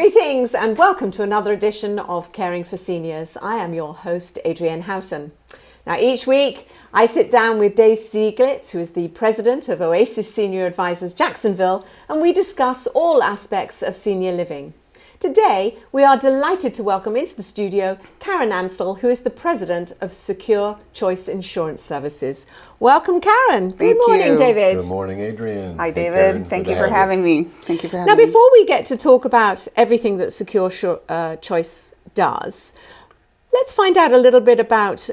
Greetings and welcome to another edition of Caring for Seniors. I am your host, Adrienne Houghton. Now, each week I sit down with Dave Stieglitz, who is the president of Oasis Senior Advisors Jacksonville, and we discuss all aspects of senior living. Today, we are delighted to welcome into the studio Karen Ansell, who is the president of Secure Choice Insurance Services. Welcome, Karen. Good morning, David. Good morning, Adrienne. Hi, David. Thank you for having me. Thank you for having me. Now, before we get to talk about everything that Secure Choice does, let's find out a little bit about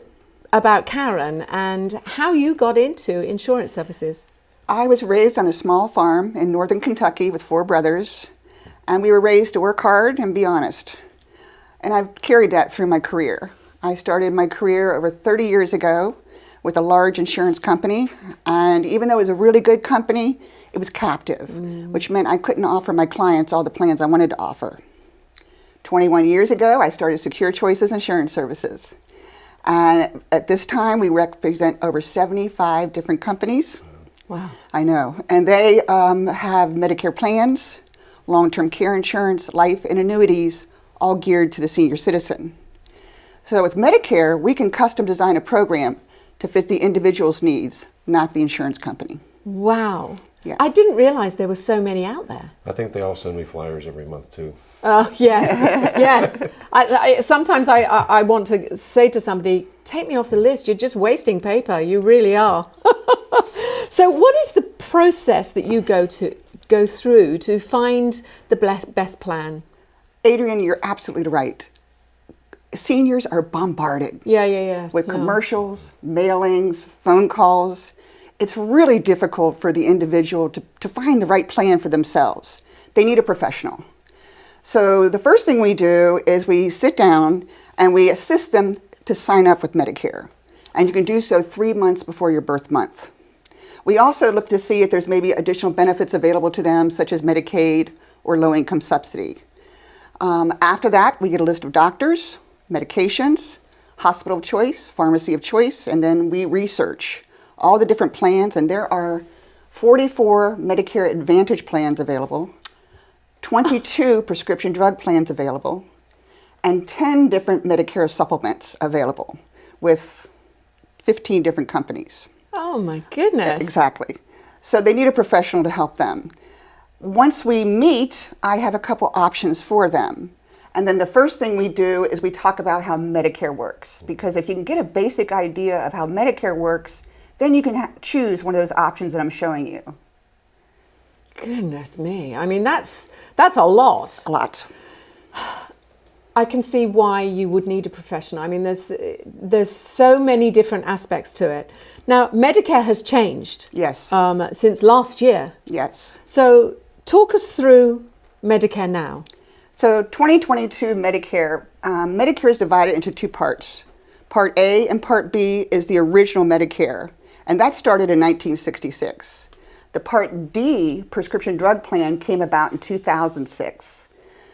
Karen and how you got into insurance services. I was raised on a small farm in northern Kentucky with 4 brothers. And we were raised to work hard and be honest. And I've carried that through my career. I started my career over 30 years ago with a large insurance company. And even though it was a really good company, it was captive, which meant I couldn't offer my clients all the plans I wanted to offer. 21 years ago, I started Secure Choices Insurance Services. And at this time, we represent over 75 different companies. Wow. I know. And they have Medicare plans, long-term care insurance, life, and annuities, all geared to the senior citizen. So with Medicare, we can custom design a program to fit the individual's needs, not the insurance company. Wow. Yes. I didn't realize there were so many out there. I think they all send me flyers every month too. Yes, yes. Sometimes I want to say to somebody, take me off the list, you're just wasting paper, you really are. So what is the process that you go through to find the best plan? Adrienne, you're absolutely right. Seniors are bombarded. With commercials, mailings, phone calls. It's really difficult for the individual to find the right plan for themselves. They need a professional. So the first thing we do is we sit down and we assist them to sign up with Medicare. And you can do so 3 months before your birth month. We also look to see if there's maybe additional benefits available to them, such as Medicaid or low-income subsidy. After that, we get a list of doctors, medications, hospital of choice, pharmacy of choice, and then we research all the different plans, and there are 44 Medicare Advantage plans available, 22 prescription drug plans available, and 10 different Medicare supplements available with 15 different companies. Oh my goodness. Exactly. So they need a professional to help them. Once we meet, I have a couple options for them. And then the first thing we do is we talk about how Medicare works. Because if you can get a basic idea of how Medicare works, then you can choose one of those options that I'm showing you. Goodness me. I mean, that's a lot. A lot. I can see why you would need a professional. I mean, there's so many different aspects to it. Now, Medicare has changed. Yes. Since last year. Yes. So talk us through Medicare now. So 2022 Medicare, Medicare is divided into 2 parts. Part A and Part B is the original Medicare, and that started in 1966. The Part D prescription drug plan came about in 2006.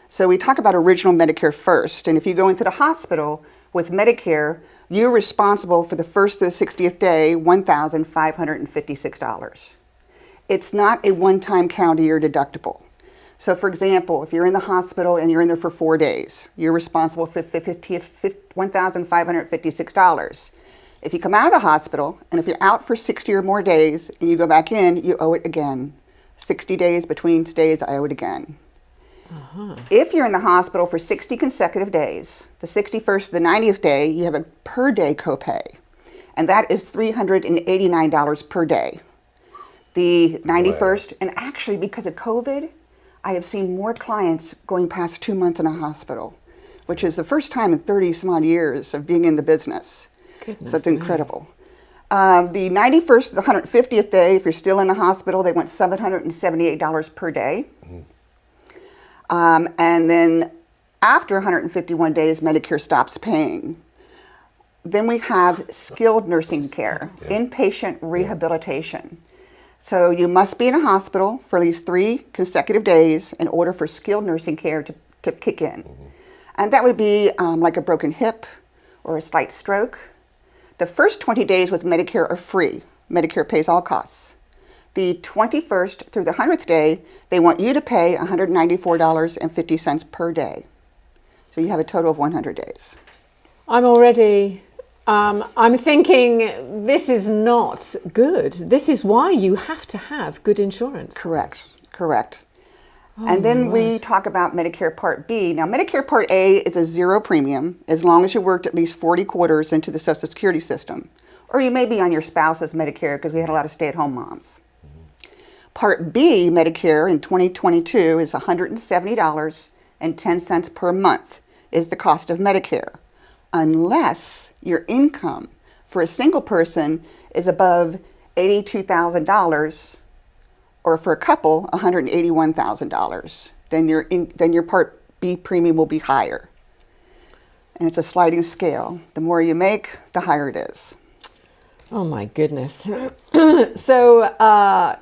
So we talk about original Medicare first, and if you go into the hospital with Medicare, you're responsible for the first to the 60th day, $1,556. It's not a one-time calendar year deductible. So for example, if you're in the hospital and you're in there for 4 days, you're responsible for $1,556. If you come out of the hospital, and if you're out for 60 or more days, and you go back in, you owe it again. 60 days between stays, I owe it again. If you're in the hospital for 60 consecutive days, the 61st to the 90th day, you have a per day copay, and that is $389 per day. The 91st, and actually because of COVID, I have seen more clients going past 2 months in a hospital, which is the first time in 30 some odd years of being in the business. Goodness so it's incredible. The 91st to the 150th day, if you're still in the hospital, they went $778 per day. And then after 151 days, Medicare stops paying. Then we have skilled nursing care, inpatient rehabilitation. So you must be in a hospital for at least 3 consecutive days in order for skilled nursing care to kick in. And that would be like a broken hip or a slight stroke. The first 20 days with Medicare are free. Medicare pays all costs. The 21st through the 100th day, they want you to pay $194.50 per day. So you have a total of 100 days. I'm thinking this is not good. This is why you have to have good insurance. Correct. And then we talk about Medicare Part B. Now, Medicare Part A is a zero premium as long as you worked at least 40 quarters into the Social Security system. Or you may be on your spouse's Medicare because we had a lot of stay-at-home moms. Part B Medicare in 2022 is $170.10 per month is the cost of Medicare, unless your income for a single person is above $82,000, or for a couple, $181,000. Then your Part B premium will be higher. And it's a sliding scale. The more you make, the higher it is. Oh my goodness. So, I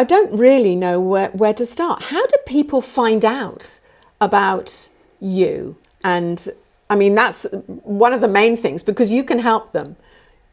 don't really know where to start. How do people find out about you? And I mean, that's one of the main things, because you can help them.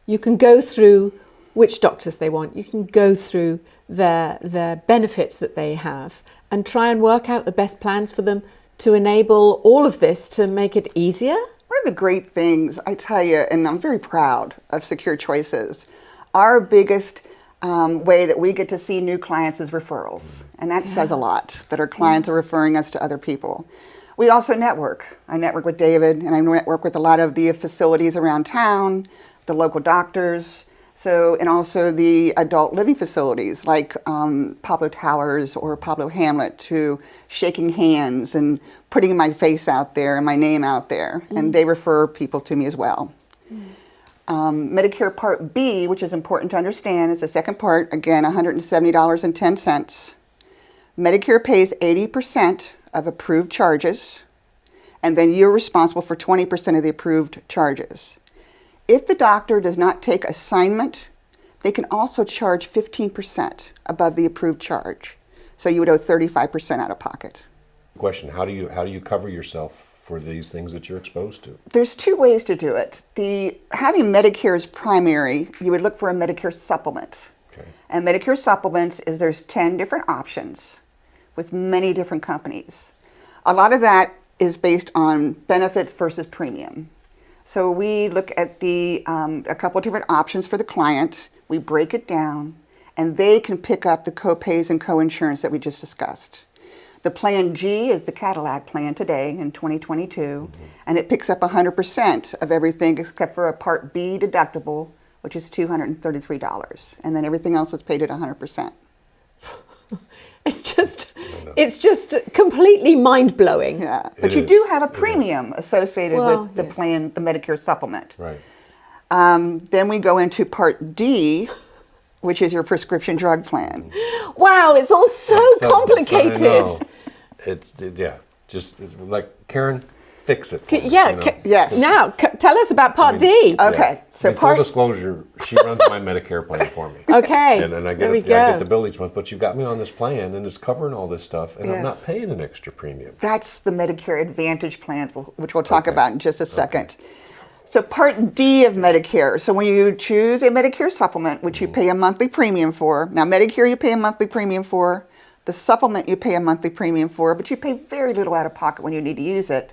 You can go through which doctors they want. You can go through their benefits that they have and try and work out the best plans for them to enable all of this to make it easier. One of the great things, I tell you, and I'm very proud of Secure Choices, our biggest way that we get to see new clients is referrals. And that says a lot, that our clients are referring us to other people. We also network. I network with David, and I network with a lot of the facilities around town, the local doctors, and also the adult living facilities like Pablo Towers or Pablo Hamlet, to shaking hands and putting my face out there and my name out there. And they refer people to me as well. Medicare Part B, which is important to understand, is the second part, again, $170.10. Medicare pays 80% of approved charges, and then you're responsible for 20% of the approved charges. If the doctor does not take assignment, they can also charge 15% above the approved charge. So you would owe 35% out of pocket. Question, how do you cover yourself for these things that you're exposed to? There's two ways to do it. Having Medicare as primary, you would look for a Medicare Supplement. Okay. And Medicare Supplements there's 10 different options with many different companies. A lot of that is based on benefits versus premium. So we look at a couple of different options for the client. We break it down, and they can pick up the co-pays and co-insurance that we just discussed. The Plan G is the Cadillac plan today in 2022, and it picks up 100% of everything except for a Part B deductible, which is $233, and then everything else is paid at 100%. It's just completely mind-blowing. Yeah, but you do have a premium associated with the plan, the Medicare Supplement. Right. Then we go into Part D, which is your prescription drug plan. Wow, it's all so complicated. It's like, Karen, fix it. Yes. Now, tell us about Part D. Okay, so full disclosure, she runs my Medicare plan for me. Okay, and I get the bill each month, but you've got me on this plan, and it's covering all this stuff, and I'm not paying an extra premium. That's the Medicare Advantage plan, which we'll talk about in just a second. So Part D of Medicare. So when you choose a Medicare Supplement, which you pay a monthly premium for, now Medicare you pay a monthly premium for, the supplement you pay a monthly premium for, but you pay very little out of pocket when you need to use it.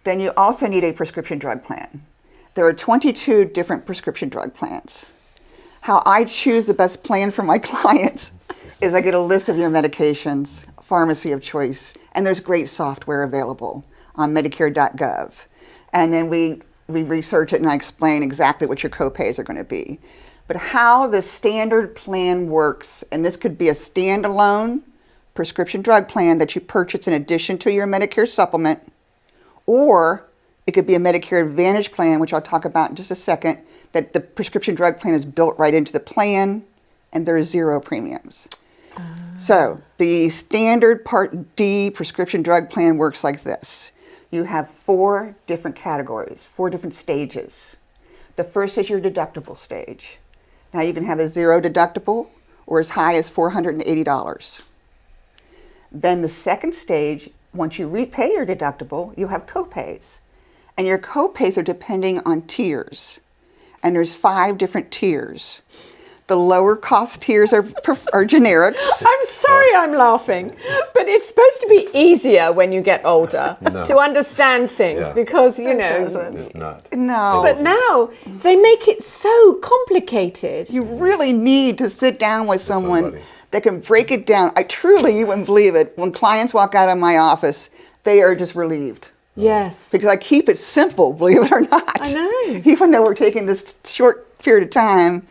Then you also need a prescription drug plan. There are 22 different prescription drug plans. How I choose the best plan for my clients is I get a list of your medications, pharmacy of choice, and there's great software available on Medicare.gov. And then we research it and I explain exactly what your copays are going to be. But how the standard plan works, and this could be a standalone prescription drug plan that you purchase in addition to your Medicare Supplement, or it could be a Medicare Advantage plan, which I'll talk about in just a second, that the prescription drug plan is built right into the plan and there are zero premiums. So the standard Part D prescription drug plan works like this. You have 4 different categories, 4 different stages. The first is your deductible stage. Now you can have a zero deductible or as high as $480. Then the second stage, once you repay your deductible, you have copays. And your copays are depending on tiers. And there's 5 different tiers. The lower cost tiers are generics. I'm sorry I'm laughing, but it's supposed to be easier when you get older to understand things because, you know. It's not. No. But now they make it so complicated. You really need to sit down with someone that can break it down. You wouldn't believe it. When clients walk out of my office, they are just relieved. Yes. Because I keep it simple, believe it or not. I know. Even though we're taking this short period of time,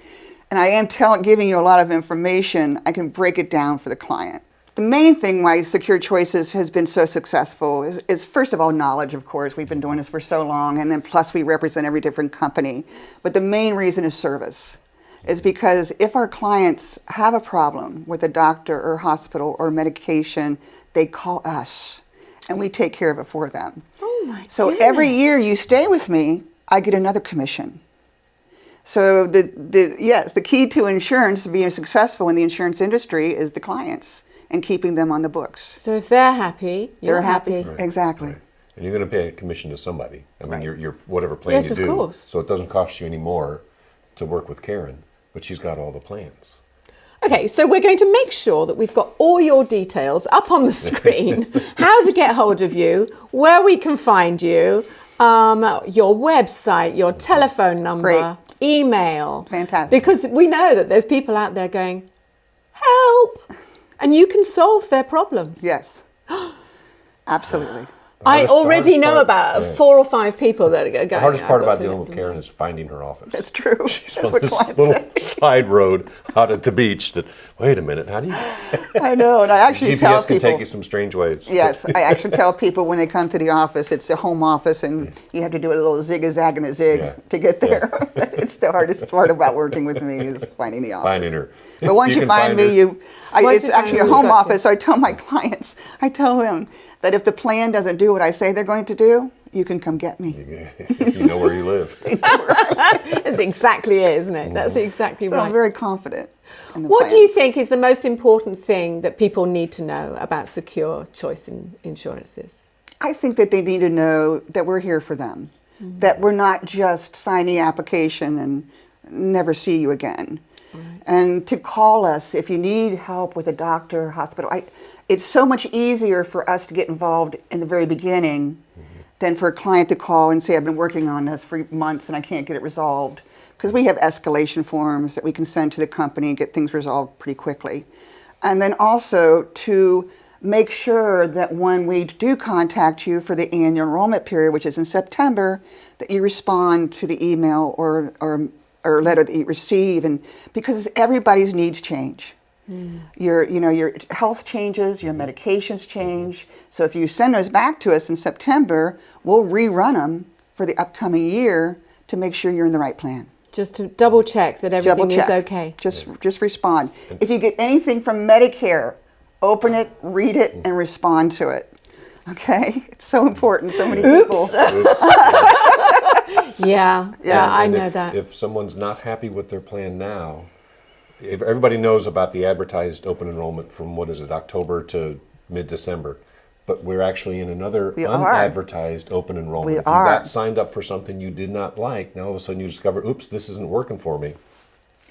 and I am giving you a lot of information, I can break it down for the client. The main thing why Secure Choices has been so successful is first of all, knowledge, of course. We've been doing this for so long, and then plus we represent every different company. But the main reason is service. Is because if our clients have a problem with a doctor or hospital or medication, they call us, and we take care of it for them. Oh my So goodness. every year you stay with me, I get another commission. So the key to insurance, being successful in the insurance industry, is the clients and keeping them on the books. So if they're happy, you're They're happy. Right. Exactly. Right. And you're going to pay a commission to somebody. I mean, Right. your whatever plan Yes, you of do. course. So it doesn't cost you any more to work with Karen, but she's got all the plans. Okay, so we're going to make sure that we've got all your details up on the screen, how to get hold of you, where we can find you, your website, your telephone number, Great. email. Fantastic. Because we know that there's people out there going, help, and you can solve their problems. Yes. Absolutely. I The already hardest know part- about yeah. 4 or 5 people that are going. The hardest part "I've got about to dealing let with them Karen know." is finding her office. That's true. That's on what this clients little say. side road out at the beach that, wait a minute, how do you... I know, and I actually tell GPS can people. take you some strange ways. Yes, I actually tell people when they come to the office, it's the home office, and you have to do a little zig-a-zag and a zig Yeah. to get there. It's the hardest part about working with me is finding the office. Finding her. But once If you can find me, her, Once it's you find actually a me, home you've got to. office. So I tell my clients, I tell them that if the plan doesn't do what I say they're going to do, you can come get me. you know where you live. That's exactly it, isn't it? That's exactly So right. I'm very confident in the What plans. do you think is the most important thing that people need to know about secure choice in insurances? I think that they need to know that we're here for them, that we're not just sign the application and never see you again. And to call us if you need help with a doctor or hospital. It's so much easier for us to get involved in the very beginning than for a client to call and say, I've been working on this for months and I can't get it resolved. Because we have escalation forms that we can send to the company and get things resolved pretty quickly. And then also to make sure that when we do contact you for the annual enrollment period, which is in September, that you respond to the email or letter that you receive, and because everybody's needs change. Your health changes, your medications change. So if you send those back to us in September, we'll rerun them for the upcoming year to make sure you're in the right plan. Just to double check that everything Double check. is okay. Just respond. If you get anything from Medicare, open it, read it, and respond to it. Okay? It's so important. So many people. Yeah, I And know that. If someone's not happy with their plan now, if everybody knows about the advertised open enrollment from, October to mid-December. But we're actually in another We are. unadvertised open enrollment. We If you are. got signed up for something you did not like, now all of a sudden you discover, oops, this isn't working for me.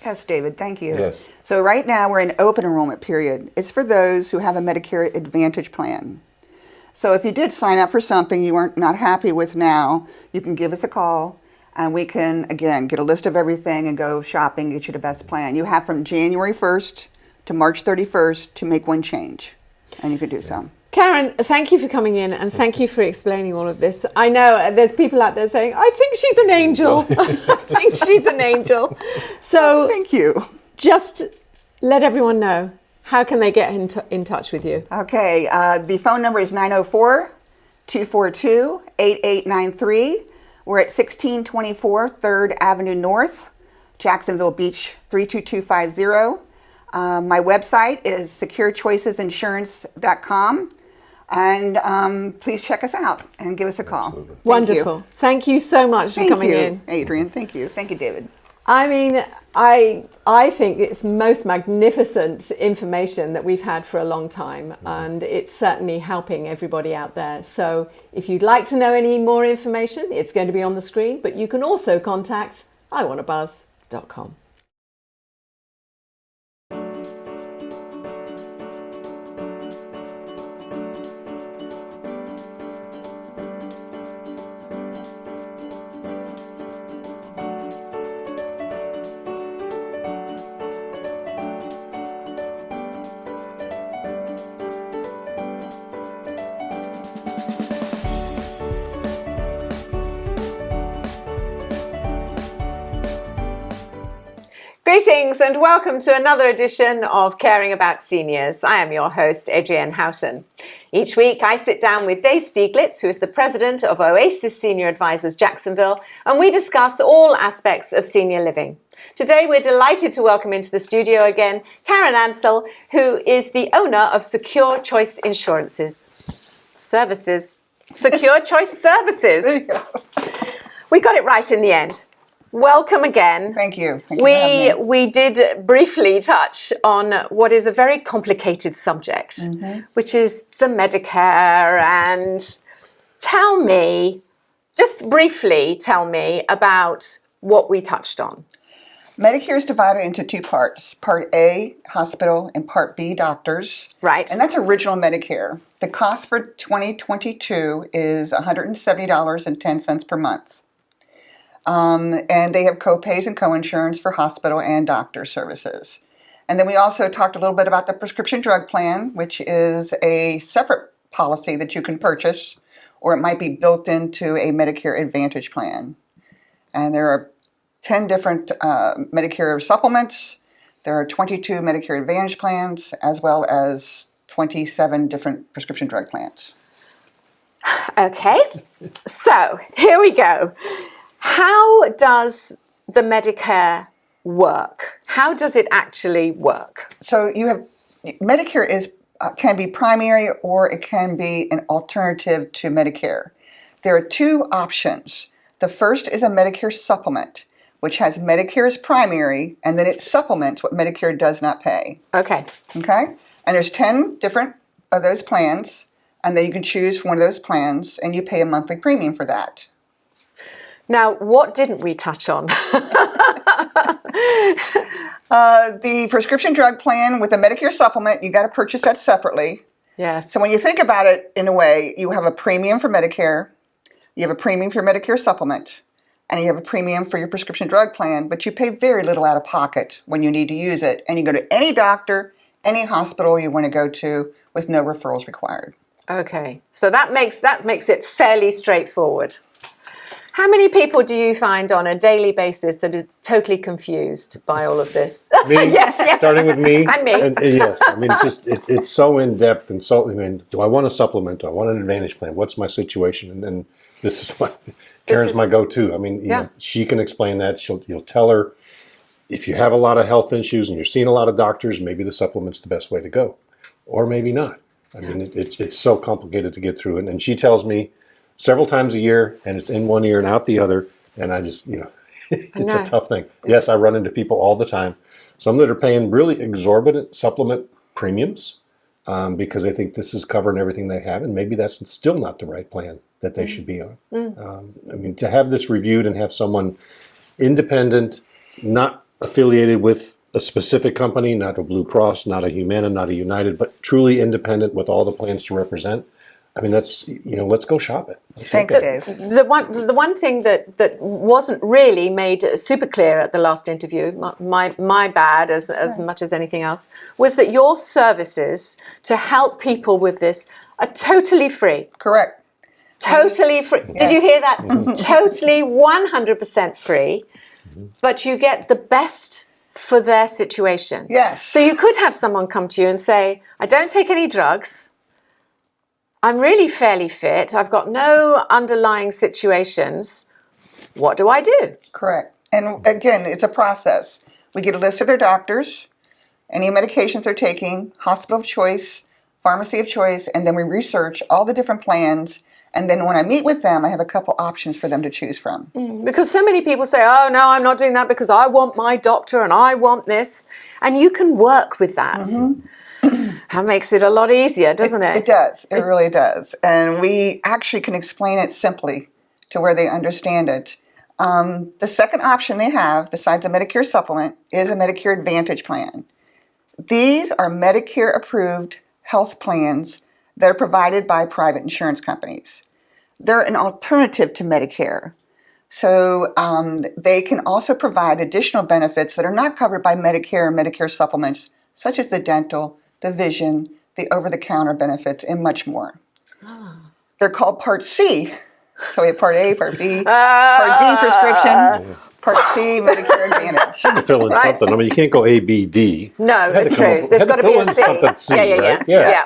Yes, David, thank you. Yes. So right now we're in open enrollment period. It's for those who have a Medicare Advantage plan. So if you did sign up for something you weren't not happy with now, you can give us a call and we can, again, get a list of everything and go shopping, get you the best plan. You have from January 1st to March 31st to make one change, and you can do so. Karen, thank you for coming in and thank you for explaining all of this. I know there's people out there saying, I think she's an angel. I think she's an angel. So Thank you. just let everyone know, how can they get in touch with you? Okay, the phone number is 904-242-8893. We're at 1624 3rd Avenue North, Jacksonville Beach 32250. My website is securechoicesinsurance.com. And please check us out and give us a call. Absolutely. Wonderful. Thank you so much for coming in. Adrian. Thank you. Thank you, David. I mean, I think it's most magnificent information that we've had for a long time, and it's certainly helping everybody out there. So if you'd like to know any more information, it's going to be on the screen, but you can also contact iwannabuzz.com. Greetings and welcome to another edition of Caring About Seniors. I am your host, Adrienne Houghton. Each week I sit down with Dave Stieglitz, who is the president of Oasis Senior Advisors Jacksonville, and we discuss all aspects of senior living. Today we're delighted to welcome into the studio again Karen Ansell, who is the owner of Secure Choice Insurances. Secure Choice Services. There you go. We got it right in the end. Welcome again. Thank you. Thank you for having me. We did briefly touch on what is a very complicated subject, which is the Medicare. And just briefly tell me about what we touched on. Medicare is divided into two parts. Part A, hospital, and Part B, doctors. Right. And that's original Medicare. The cost for 2022 is $170.10 per month. And they have co-pays and co-insurance for hospital and doctor services. And then we also talked a little bit about the prescription drug plan, which is a separate policy that you can purchase, or it might be built into a Medicare Advantage plan. And there are 10 different Medicare supplements. There are 22 Medicare Advantage plans, as well as 27 different prescription drug plans. Okay, so here we go. How does the Medicare work? How does it actually work? So you have Medicare can be primary or it can be an alternative to Medicare. There are two options. The first is a Medicare Supplement, which has Medicare as primary, and then it supplements what Medicare does not pay. Okay. Okay? And there's 10 different of those plans, and then you can choose one of those plans, and you pay a monthly premium for that. Now, what didn't we touch on? The prescription drug plan with the Medicare Supplement, you got to purchase that separately. Yes. So when you think about it, in a way, you have a premium for Medicare, you have a premium for your Medicare Supplement, and you have a premium for your prescription drug plan, but you pay very little out of pocket when you need to use it. And you go to any doctor, any hospital you want to go to with no referrals required. Okay. So that makes it fairly straightforward. How many people do you find on a daily basis that is totally confused by all of this? Me? Yes. Starting with me? And me. Yes. I mean, it's so in-depth and so, I mean, do I want a supplement? Do I want an Advantage plan? What's my situation? And this is what, Karen's my go-to. I mean, you know, she can explain that. You'll tell her, if you have a lot of health issues and you're seeing a lot of doctors, maybe the supplement's the best way to go. Or maybe not. I mean, it's so complicated to get through. And she tells me several times a year, and it's in one ear and out the other, and I just, it's a tough thing. Yes, I run into people all the time. Some that are paying really exorbitant supplement premiums because they think this is covering everything they have, and maybe that's still not the right plan that they should be on. I mean, to have this reviewed and have someone independent, not affiliated with a specific company, not a Blue Cross, not a Humana, not a United, but truly independent with all the plans to represent, I mean, that's, let's go shop it. Thanks, Dave. The one thing that wasn't really made super clear at the last interview, my bad as much as anything else, was that your services to help people with this are totally free. Correct. Totally free. Yeah. Did you hear that? Totally 100% free, but you get the best for their situation. Yes. So you could have someone come to you and say, I don't take any drugs. I'm really fairly fit. I've got no underlying situations. What do I do? Correct. And again, it's a process. We get a list of their doctors, any medications they're taking, hospital of choice, pharmacy of choice, and then we research all the different plans. And then when I meet with them, I have a couple options for them to choose from. Because so many people say, oh, no, I'm not doing that because I want my doctor and I want this. And you can work with that. That makes it a lot easier, doesn't it? It does. It really does. And we actually can explain it simply to where they understand it. The second option they have, besides a Medicare Supplement, is a Medicare Advantage plan. These are Medicare-approved health plans that are provided by private insurance companies. They're an alternative to Medicare. So they can also provide additional benefits that are not covered by Medicare and Medicare supplements, such as the dental, the vision, the over-the-counter benefits, and much more. They're called Part C. So we have Part A, Part B, Part D prescription, Part C, Medicare Advantage. Had to fill in Right. something. I mean, you can't go A, B, D. No, Had to it's come true. up- There's had got to be fill a in C. something C, right? Yeah.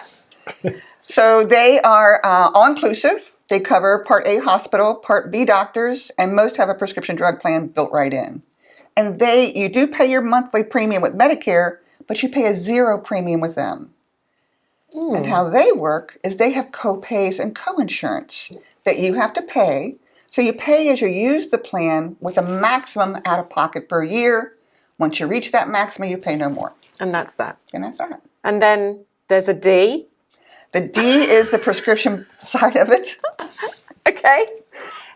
So they are all-inclusive. They cover Part A hospital, Part B doctors, and most have a prescription drug plan built right in. And you do pay your monthly premium with Medicare, but you pay a zero premium with them. And how they work is they have co-pays and co-insurance that you have to pay. So you pay as you use the plan with a maximum out-of-pocket per year. Once you reach that maximum, you pay no more. And that's that. And that's that. And then there's a D. The D is the prescription side of it. Okay.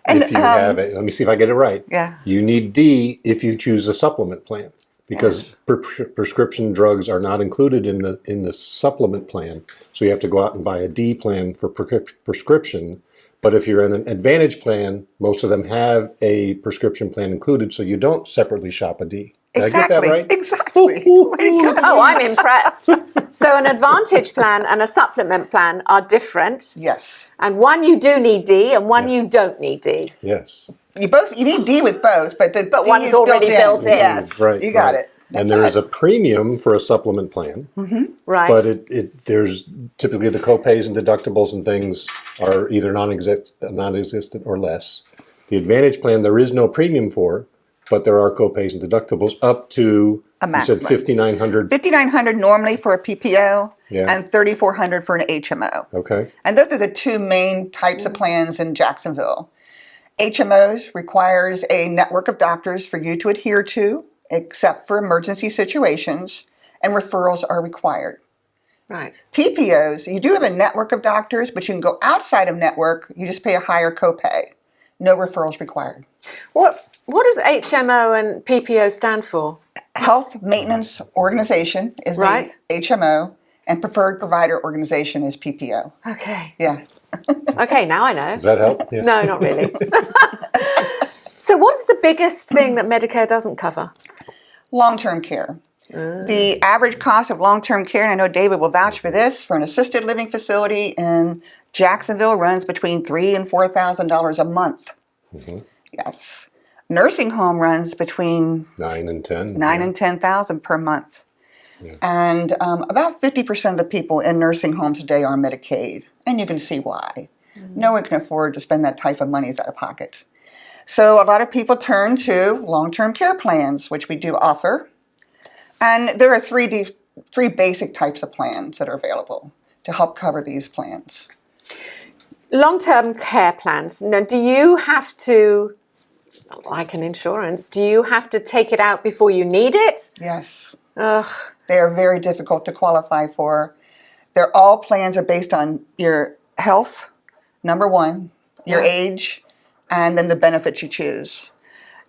And, If you have it, let me see if I get it right. Yeah. You need D if you choose a supplement plan, because prescription drugs are not included in the supplement plan. So you have to go out and buy a D plan for prescription. But if you're in an Advantage plan, most of them have a prescription plan included, so you don't separately shop a D. Did I get that right? Exactly. Way to go. Oh, I'm impressed. So an Advantage plan and a supplement plan are different. Yes. And one you do need D and one you don't need D. Yes. You need D with both, but D one is already built in. Yes, Right. you got right. it. And That's there is it. a premium for a supplement plan, Right. but there's typically the co-pays and deductibles and things are either non-existent or less. The Advantage plan, there is no premium for, but there are co-pays and deductibles up to, A you said maximum. $5,900. $5,900 normally for a PPO Yeah. and $3,400 for an HMO. Okay. And those are the two main types of plans in Jacksonville. HMOs requires a network of doctors for you to adhere to, except for emergency situations, and referrals are required. Right. PPOs, you do have a network of doctors, but you can go outside of network, you just pay a higher copay. No referrals required. What does HMO and PPO stand for? Health Maintenance Organization is Right. the HMO, and Preferred Provider Organization is PPO. Okay. Yeah. Okay, now I know. Does that help? Yeah. No, not really. So what's the biggest thing that Medicare doesn't cover? Long-term care. The average cost of long-term care, and I know David will vouch for this, for an assisted living facility in Jacksonville runs between $3,000 and $4,000 a month. Yes. Nursing home runs between 9 and 10. $9,000 and $10,000 per month. And about 50% of the people in nursing homes today are Medicaid, and you can see why. No one can afford to spend that type of money out of pocket. So a lot of people turn to long-term care plans, which we do offer. And there are three basic types of plans that are available to help cover these plans. Long-term care plans. Now, do you have to, like an insurance, do you have to take it out before you need it? Yes. Ugh. They are very difficult to qualify for. All plans are based on your health, number one, your age, and then the benefits you choose.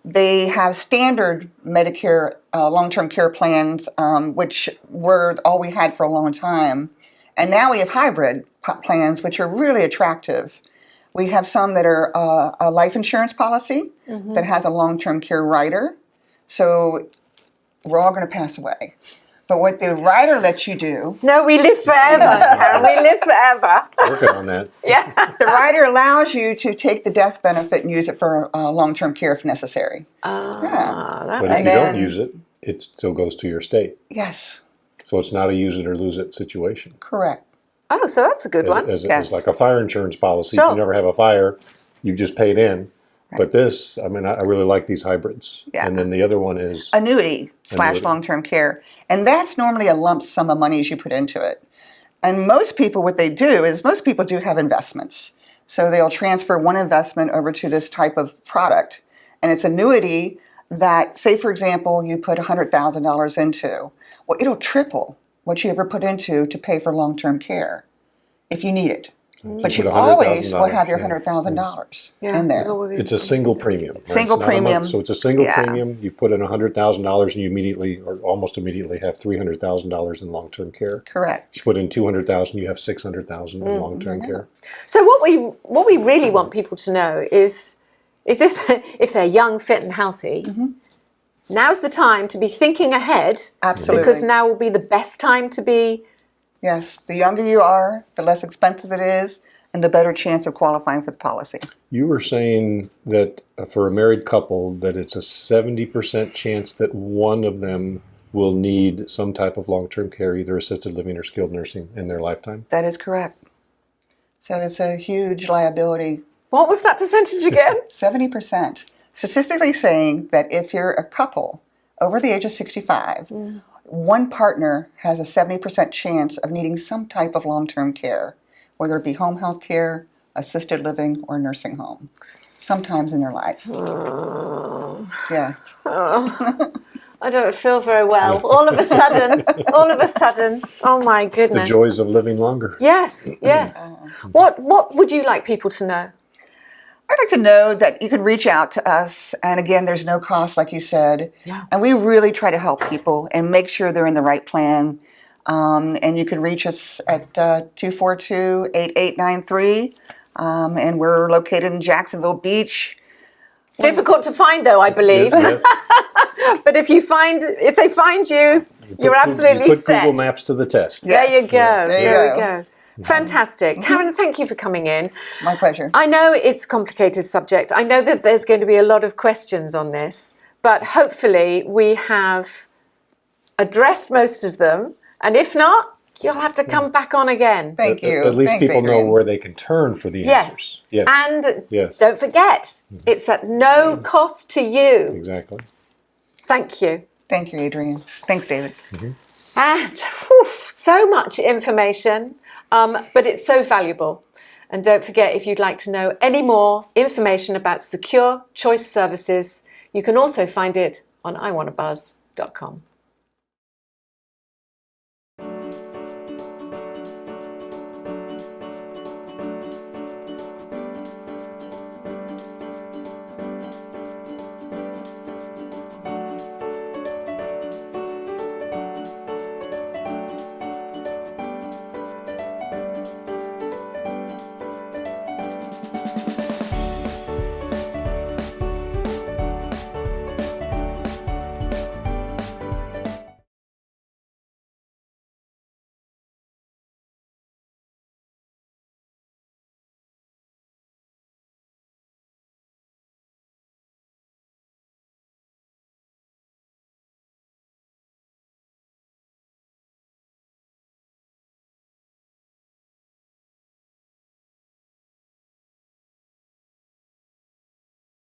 They have standard Medicare long-term care plans, which were all we had for a long time. And now we have hybrid plans, which are really attractive. We have some that are a life insurance policy that has a long-term care rider. So we're all going to pass away. But what the rider lets you do... No, we live forever, Karen. We live forever. Working on that. Yeah. The rider allows you to take the death benefit and use it for long-term care if necessary. That But if makes you then- don't use it, it still goes to your state. Yes, So it's not a use it or lose it situation. correct. Oh, so that's a good one. As Yes. like a fire insurance policy. If Sure. you never have a fire, you just paid in. But this, I mean, I really like these hybrids. Yeah. And then the other one is, Annuity / Annuity. long-term care. And that's normally a lump sum of money as you put into it. And most people, what they do is most people do have investments. So they'll transfer one investment over to this type of product. And it's annuity that, say, for example, you put $100,000 into. Well, it'll triple what you ever put into to pay for long-term care if you need it. But put you $100,000, always will have your yeah. $100,000 Yeah, in there. there's always- it's a single premium. Right? Single It's not a month. premium. So it's a single Yeah. premium. You put in $100,000 and you immediately, or almost immediately, have $300,000 in long-term care. Correct. You put in $200,000, you have $600,000 in long-term care. So what we really want people to know is if they're young, fit, and healthy, now's the time to be thinking ahead. Absolutely. Because now will be the best time to be. Yes, the younger you are, the less expensive it is, and the better chance of qualifying for the policy. You were saying that for a married couple that it's a 70% chance that one of them will need some type of long-term care, either assisted living or skilled nursing, in their lifetime? That is correct. So it's a huge liability. What was that percentage again? 70%. Statistically saying that if you're a couple over the age of 65, one partner has a 70% chance of needing some type of long-term care, whether it be home health care, assisted living, or nursing home, sometimes in their life. Yeah. I don't feel very well. All of a sudden, oh my goodness. It's the joys of living longer. Yes, yes. What would you like people to know? I'd like to know that you can reach out to us, and again, there's no cost, like you said. Yeah. And we really try to help people and make sure they're in the right plan. And you can reach us at 242-8893, and we're located in Jacksonville Beach. Difficult to find, though, I believe. Yes. But if they find you, you're absolutely you put set. Google Maps to the test. There you go. There you go. Fantastic. Karen, thank you for coming in. My pleasure. I know it's a complicated subject. I know that there's going to be a lot of questions on this, but hopefully we have addressed most of them. And if not, you'll have to come back on again. Thank you. At least Thanks, people know Adrian. where they can turn for the answers. Yes. And Yes. don't forget, it's at no cost to you. Exactly. Thank you. Thank you, Adrian. Thanks, David. And so much information, but it's so valuable. And don't forget, if you'd like to know any more information about secure choice services, you can also find it on iwannabuzz.com.